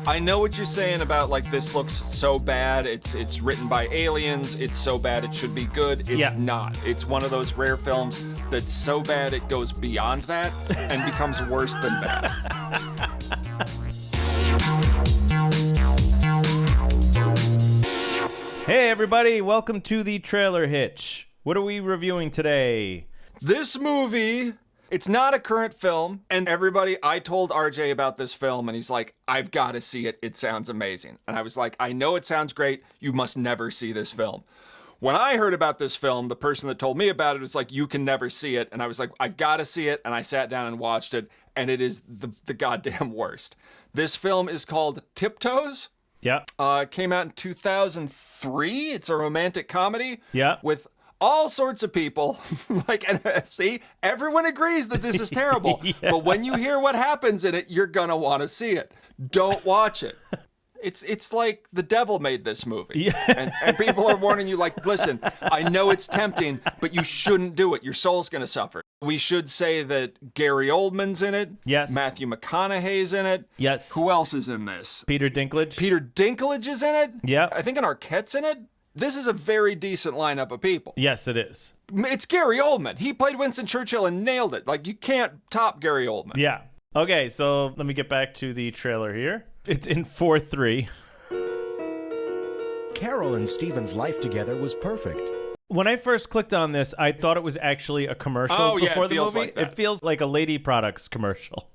I know what you're saying about, like, this looks so bad. It's written by aliens. It's so bad it should be good. It's not. It's one of those rare films that's so bad it goes beyond that and becomes worse than bad. Hey everybody, welcome to the Trailer Hitch. What are we reviewing today? This movie, it's not a current film, and I told RJ about this film, and he's like, I've got to see it. It sounds amazing. And I was like, I know it sounds great. You must never see this film. When I heard about this film, the person that told me about it was like, you can never see it. And I was like, I've got to see it. And I sat down and watched it, and it is the goddamn worst. This film is called Tiptoes. Yeah. It came out in 2003. It's a romantic comedy. Yeah. With all sorts of people. See, everyone agrees that this is terrible. Yeah. But when you hear what happens in it, you're going to want to see it. Don't watch it. It's like the devil made this movie. Yeah. And people are warning you, like, listen, I know it's tempting, but you shouldn't do it. Your soul's going to suffer. We should say that Gary Oldman's in it. Yes. Matthew McConaughey's in it. Yes. Who else is in this? Peter Dinklage. Peter Dinklage is in it. Yeah. I think an Arquette's in it. This is a very decent lineup of people. Yes, it is. It's Gary Oldman. He played Winston Churchill and nailed it. Like, you can't top Gary Oldman. Yeah. Okay, so let me get back to the trailer here. It's in 4:3. Carol and Steven's life together was perfect. When I first clicked on this, I thought it was actually a commercial before the movie. Like that. It feels like a Lady Products commercial.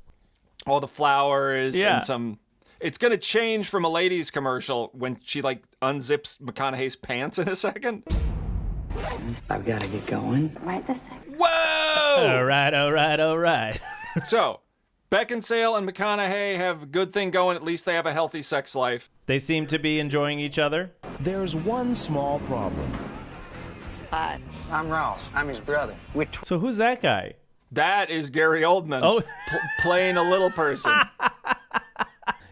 All the flowers and some... It's going to change from a ladies commercial when she, like, unzips McConaughey's pants in a second. I've got to get going. Right this second. Whoa! All right. So, Beckinsale and McConaughey have a good thing going. At least they have a healthy sex life. They seem to be enjoying each other. There's one small problem. Hi, I'm Ralph. I'm his brother. So who's that guy? That is Gary Oldman playing a little person.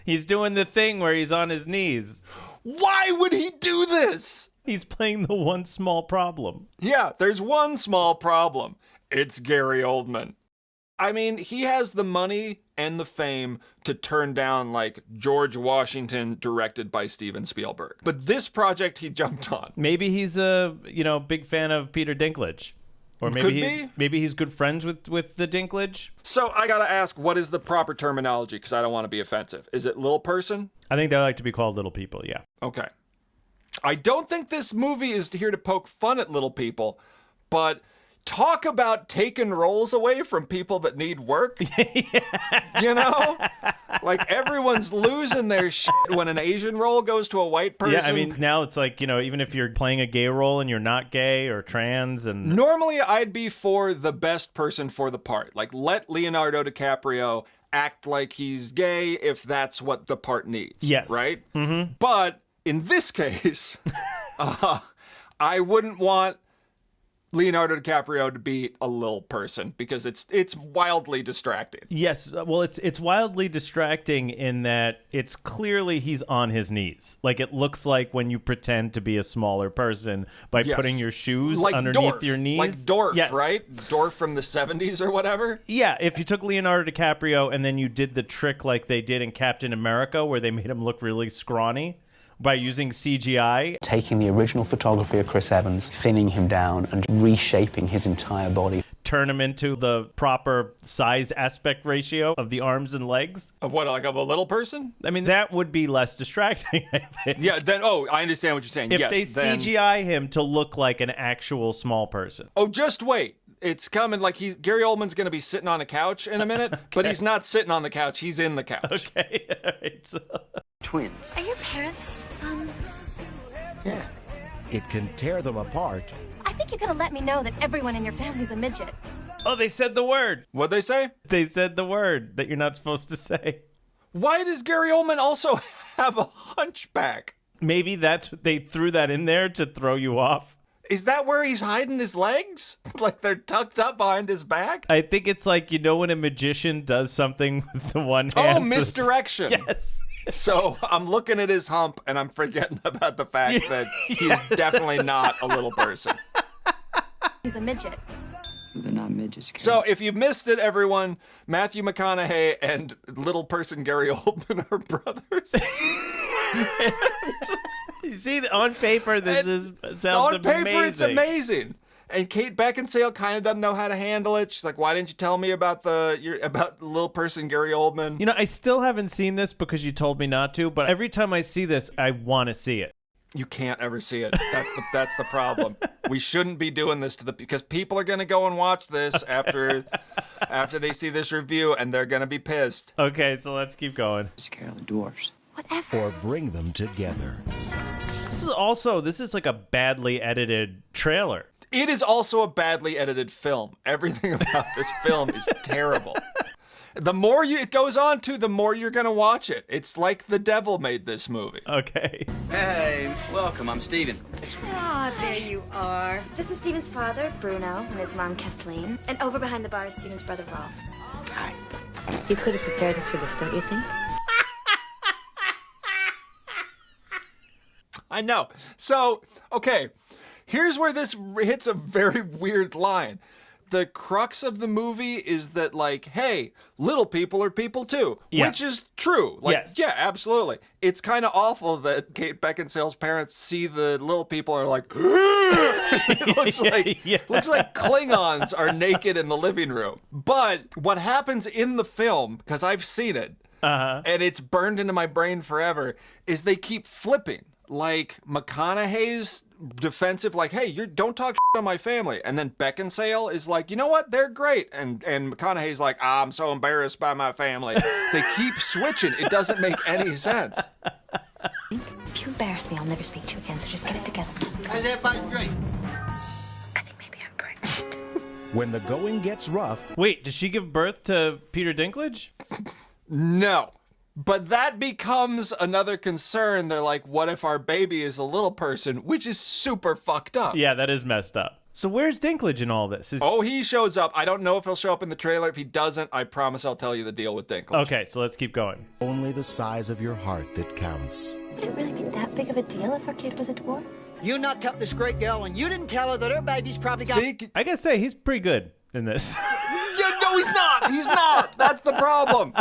He's doing the thing where he's on his knees. Why would he do this? He's playing the one small problem. Yeah, there's one small problem. It's Gary Oldman. I mean, he has the money and the fame to turn down, like, George Washington directed by Steven Spielberg. But this project he jumped on. Maybe he's a, big fan of Peter Dinklage. Or maybe he's good friends with the Dinklage. So I gotta ask, what is the proper terminology? Because I don't want to be offensive. Is it little person? I think they like to be called little people, yeah. Okay. I don't think this movie is here to poke fun at little people, but talk about taking roles away from people that need work. You know? Like, everyone's losing their shit when an Asian role goes to a white person. Yeah, I mean, now it's like, even if you're playing a gay role and you're not gay or trans and... Normally, I'd be for the best person for the part. Like, let Leonardo DiCaprio act like he's gay if that's what the part needs. Yes. Right? Mm-hmm. But in this case, I wouldn't want Leonardo DiCaprio to be a little person because it's wildly distracting. Yes, well, it's wildly distracting in that it's clearly he's on his knees. Like, it looks like when you pretend to be a smaller person by putting your shoes like underneath your knees. Like Dorf, yes. Right? Dorf from the 70s or whatever? Yeah, if you took Leonardo DiCaprio and then you did the trick like they did in Captain America where they made him look really scrawny by using CGI. Taking the original photography of Chris Evans, thinning him down and reshaping his entire body. Turn him into the proper size aspect ratio of the arms and legs. Of what, like of a little person? I mean, that would be less distracting, I think. Yeah, then, I understand what you're saying. If they CGI him to look like an actual small person. Oh, just wait. It's coming. Like, Gary Oldman's going to be sitting on a couch in a minute, okay. But he's not sitting on the couch. He's in the couch. Okay, all right. So... Twins. Are your parents, Yeah. It can tear them apart. I think you're gonna let me know that everyone in your family's a midget. Oh, they said the word. What'd they say? They said the word that you're not supposed to say. Why does Gary Oldman also have a hunchback? Maybe they threw that in there to throw you off. Is that where he's hiding his legs? Like they're tucked up behind his back? I think it's like, when a magician does something with the one hand. Oh, misdirection. Yes. So I'm looking at his hump and I'm forgetting about the fact that he's definitely not a little person. He's a midget. They're not midgets. Karen. So if you missed it, everyone, Matthew McConaughey and little person Gary Oldman are brothers. You see, on paper, sounds on paper, amazing. it's amazing. And Kate Beckinsale kind of doesn't know how to handle it. She's like, "Why didn't you tell me about about little person Gary Oldman?" You know, I still haven't seen this because you told me not to. But every time I see this, I want to see it. You can't ever see it. That's the problem. We shouldn't be doing this because people are gonna go and watch this after they see this review, and they're gonna be pissed. Okay, so let's keep going. It's Carol the Dwarfs. Whatever. Or bring them together. This is like a badly edited trailer. It is also a badly edited film. Everything about this film is terrible. The more it goes on to, the more you're gonna watch it. It's like the devil made this movie. Okay. Hey, welcome. I'm Steven. Ah, there you are. This is Steven's father, Bruno, and his mom, Kathleen. And over behind the bar is Steven's brother, Rolf. Hi. You could have prepared us for this, don't you think? I know. So, okay, here's where this hits a very weird line. The crux of the movie is that, like, hey, little people are people too, which is true. Like, yes. Yeah, absolutely. It's kind of awful that Kate Beckinsale's parents see the little people and are like, it looks like Klingons are naked in the living room. But what happens in the film, because I've seen it, and it's burned into my brain forever, is they keep flipping. Like McConaughey's defensive, like, hey, you don't talk shit on my family. And then Beckinsale is like, you know what? They're great. And McConaughey's like, I'm so embarrassed by my family. They keep switching. It doesn't make any sense. If you embarrass me, I'll never speak to you again, so just get it together. How's everybody drink? I think maybe I'm pregnant. When the going gets rough, Wait, does she give birth to Peter Dinklage? No. But that becomes another concern. They're like, what if our baby is a little person? Which is super fucked up. Yeah, that is messed up. So where's Dinklage in all this? Oh, he shows up. I don't know if he'll show up in the trailer. If he doesn't, I promise I'll tell you the deal with Dinklage. Okay, so let's keep going. only the size of your heart that counts. Would it really be that big of a deal if our kid was a dwarf? You not tell this great girl, and you didn't tell her that her baby's probably got... See? I gotta say, he's pretty good in this. Yeah, no, he's not. He's not. That's the problem.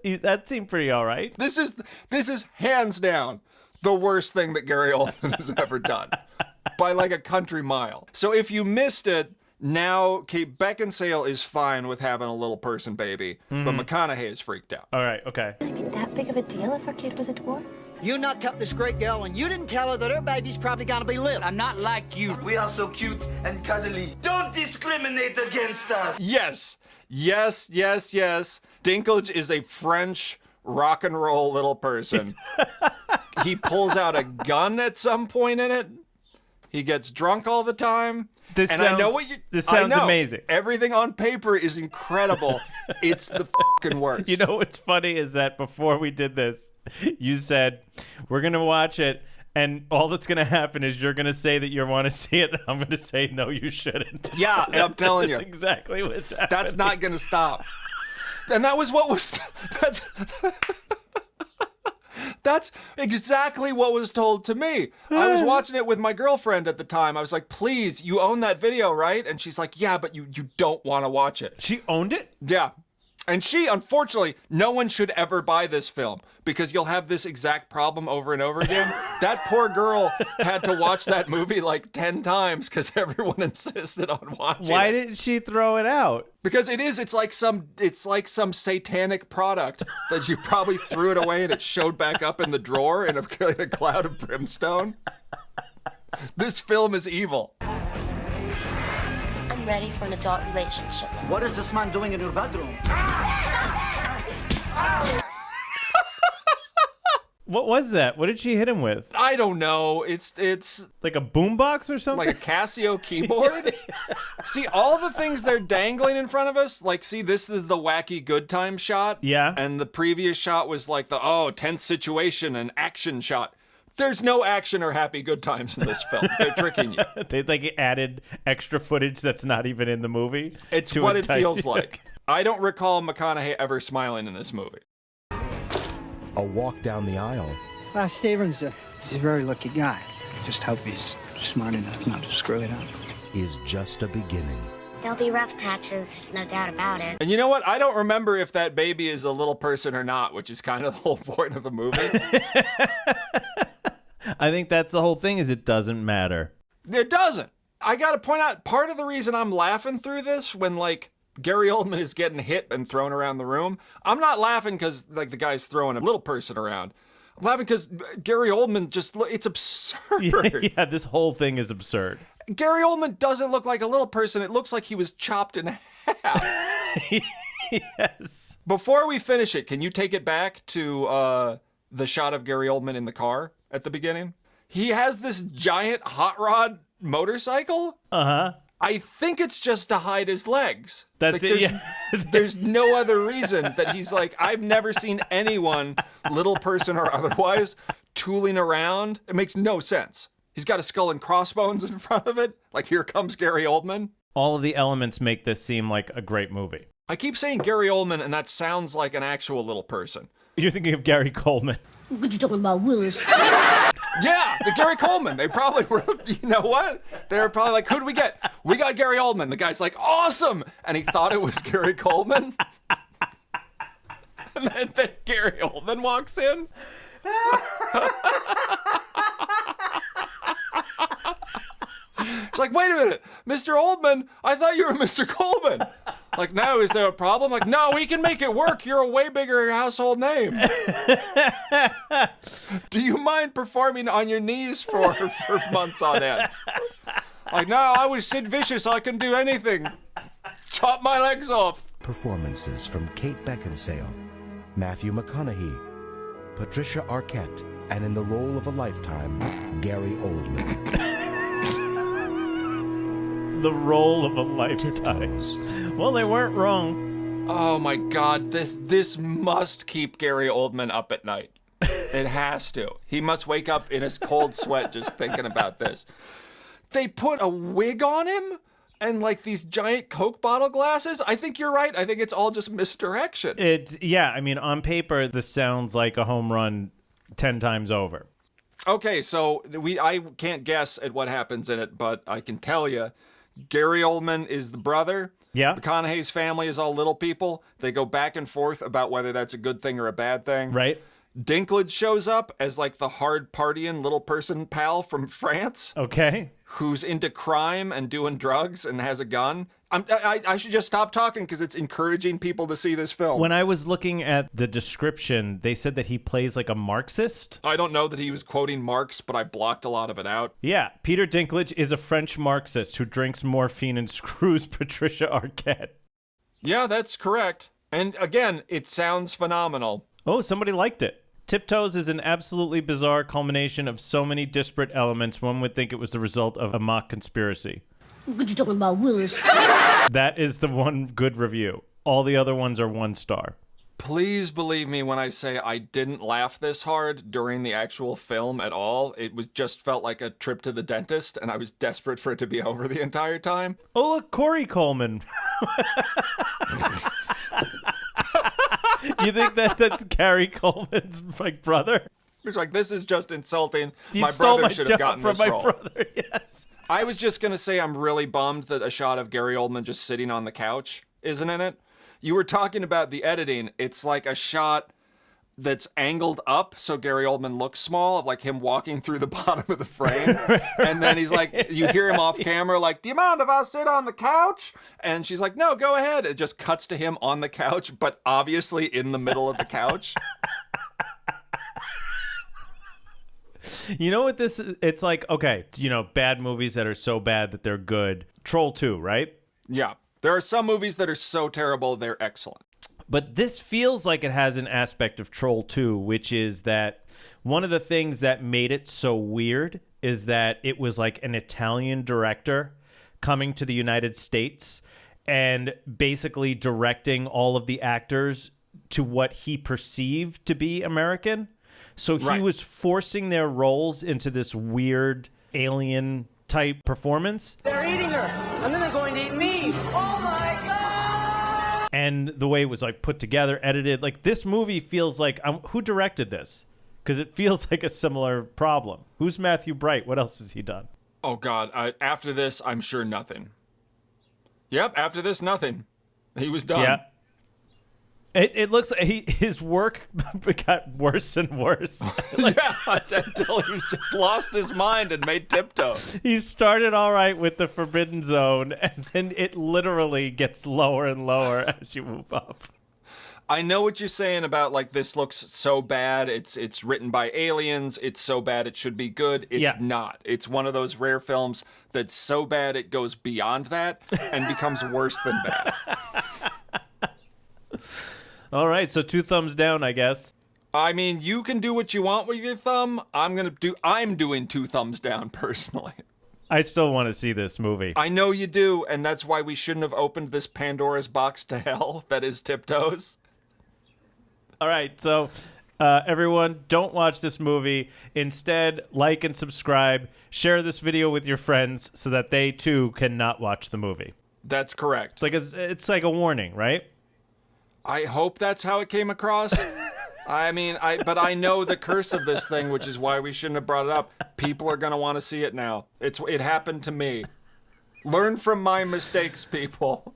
That seemed pretty all right. This is hands down the worst thing that Gary Oldman has ever done by like a country mile. So if you missed it, now Kate Beckinsale is fine with having a little person baby, but McConaughey is freaked out. All right, okay. Would it be that big of a deal if our kid was a dwarf? You not tell this great girl, and you didn't tell her that her baby's probably gonna be little. I'm not like you. We are so cute and cuddly. Don't discriminate against us. Yes. Dinklage is a French rock and roll little person. He pulls out a gun at some point in it. He gets drunk all the time. This sounds amazing. Everything on paper is incredible. It's the fucking worst. You know what's funny is that before we did this, you said, we're going to watch it, and all that's going to happen is you're going to say that you want to see it, and I'm going to say, no, you shouldn't. Yeah, I'm telling you. That's exactly what's happening. That's not going to stop. And that was what was... That's exactly what was told to me. I was watching it with my girlfriend at the time. I was like, please, you own that video, right? And she's like, yeah, but you don't want to watch it. She owned it? Yeah. And unfortunately, no one should ever buy this film because you'll have this exact problem over and over again. That poor girl had to watch that movie like 10 times because everyone insisted on watching it. Why didn't she throw it out? Because it's like some satanic product that you probably threw it away and it showed back up in the drawer in a cloud of brimstone. This film is evil. I'm ready for an adult relationship. What is this man doing in your bedroom? What was that? What did she hit him with? I don't know. It's like a boombox or something? like a Casio keyboard. See, all the things they're dangling in front of us, like, see, this is the wacky good time shot. Yeah. And the previous shot was like the, tense situation and action shot. There's no action or happy good times in this film. They're tricking you. They like added extra footage that's not even in the movie. It's what it feels like. I don't recall McConaughey ever smiling in this movie. A walk down the aisle. Well, Steven's he's a very lucky guy. Just hope he's smart enough not to screw it up. Is just a beginning. There'll be rough patches, there's no doubt about it. And you know what? I don't remember if that baby is a little person or not, which is kind of the whole point of the movie. I think that's the whole thing, is it doesn't matter. It doesn't. I got to point out, part of the reason I'm laughing through this when, like, Gary Oldman is getting hit and thrown around the room, I'm not laughing because, like, the guy's throwing a little person around. I'm laughing because Gary Oldman it's absurd. Yeah, this whole thing is absurd. Gary Oldman doesn't look like a little person. It looks like he was chopped in half. Yes. Before we finish it, can you take it back to the shot of Gary Oldman in the car at the beginning? He has this giant hot rod motorcycle. Uh-huh. I think it's just to hide his legs. That's like, it, yeah. There's no other reason that he's like, I've never seen anyone, little person or otherwise, tooling around. It makes no sense. He's got a skull and crossbones in front of it. Like, here comes Gary Oldman. All of the elements make this seem like a great movie. I keep saying Gary Oldman, and that sounds like an actual little person. You're thinking of Gary Coleman. What you talking about, Willis? Yeah, the Gary Coleman. They probably were, you know what? They were probably like, who do we get? We got Gary Oldman. The guy's like, awesome. And he thought it was Gary Coleman. And then Gary Oldman walks in. It's like, wait a minute, Mr. Oldman, I thought you were Mr. Coleman. Like, no, is there a problem? Like, no, we can make it work. You're a way bigger household name. Do you mind performing on your knees for months on end? Like, no, I was Sid Vicious. I can do anything. Chop my legs off. Performances from Kate Beckinsale, Matthew McConaughey, Patricia Arquette, and in the role of a lifetime, Gary Oldman. The role of a lifetime. Tiptoes. Well, they weren't wrong. Oh my God, this must keep Gary Oldman up at night. It has to. He must wake up in his cold sweat just thinking about this. They put a wig on him and like these giant Coke bottle glasses. I think you're right. I think it's all just misdirection. I mean, on paper, this sounds like a home run 10 times over. Okay, so I can't guess at what happens in it, but I can tell you, Gary Oldman is the brother. Yeah. McConaughey's family is all little people. They go back and forth about whether that's a good thing or a bad thing. Right. Dinklage shows up as like the hard partying little person pal from France. Okay. Who's into crime and doing drugs and has a gun. I should just stop talking because it's encouraging people to see this film. When I was looking at the description, they said that he plays like a Marxist. I don't know that he was quoting Marx, but I blocked a lot of it out. Yeah, Peter Dinklage is a French Marxist who drinks morphine and screws Patricia Arquette. Yeah, that's correct. And again, it sounds phenomenal. Oh, somebody liked it. Tiptoes is an absolutely bizarre culmination of so many disparate elements, one would think it was the result of a mock conspiracy. What you talking about, Willis? That is the one good review. All the other ones are 1 star. Please believe me when I say I didn't laugh this hard during the actual film at all. It was just felt like a trip to the dentist, and I was desperate for it to be over the entire time. Oh, look, Corey Coleman. You think that's Gary Coleman's like brother? It's like, this is just insulting. You My stole brother my should job have gotten from this my role. brother. Yes. I was just going to say I'm really bummed that a shot of Gary Oldman just sitting on the couch isn't in it. You were talking about the editing. It's like a shot that's angled up so Gary Oldman looks small, of like him walking through the bottom of the frame. And then he's like, you hear him off camera like, do you mind if I sit on the couch? And she's like, no, go ahead. It just cuts to him on the couch, but obviously in the middle of the couch. You know what this is? It's like, okay, bad movies that are so bad that they're good. Troll 2, right? Yeah. There are some movies that are so terrible, they're excellent. But this feels like it has an aspect of Troll 2, which is that one of the things that made it so weird is that it was like an Italian director coming to the United States and basically directing all of the actors to what he perceived to be American. So he was forcing their roles into this weird alien type performance. They're eating her, and then they're going to eat me. Oh my God! And the way it was like put together, edited, like this movie feels like, who directed this? Because it feels like a similar problem. Who's Matthew Bright? What else has he done? Oh God, after this, I'm sure nothing. Yep, after this, nothing. He was done. Yeah. It looks like his work got worse and worse. Yeah, until he just lost his mind and made Tiptoes. He started all right with the Forbidden Zone, and then it literally gets lower and lower as you move up. I know what you're saying about, like, this looks so bad. It's written by aliens. It's so bad it should be good. It's not. It's one of those rare films that's so bad it goes beyond that and becomes worse than bad. All right, so 2 thumbs down, I guess. I mean, you can do what you want with your thumb. I'm doing 2 thumbs down personally. I still want to see this movie. I know you do, and that's why we shouldn't have opened this Pandora's box to hell that is Tiptoes. All right, so everyone, don't watch this movie. Instead, like and subscribe. Share this video with your friends so that they too can not watch the movie. That's correct. It's like a warning, right? I hope that's how it came across. I mean, but I know the curse of this thing, which is why we shouldn't have brought it up. People are going to want to see it now. It happened to me. Learn from my mistakes, people.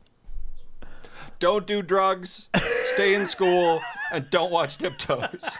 Don't do drugs, stay in school, and don't watch Tiptoes.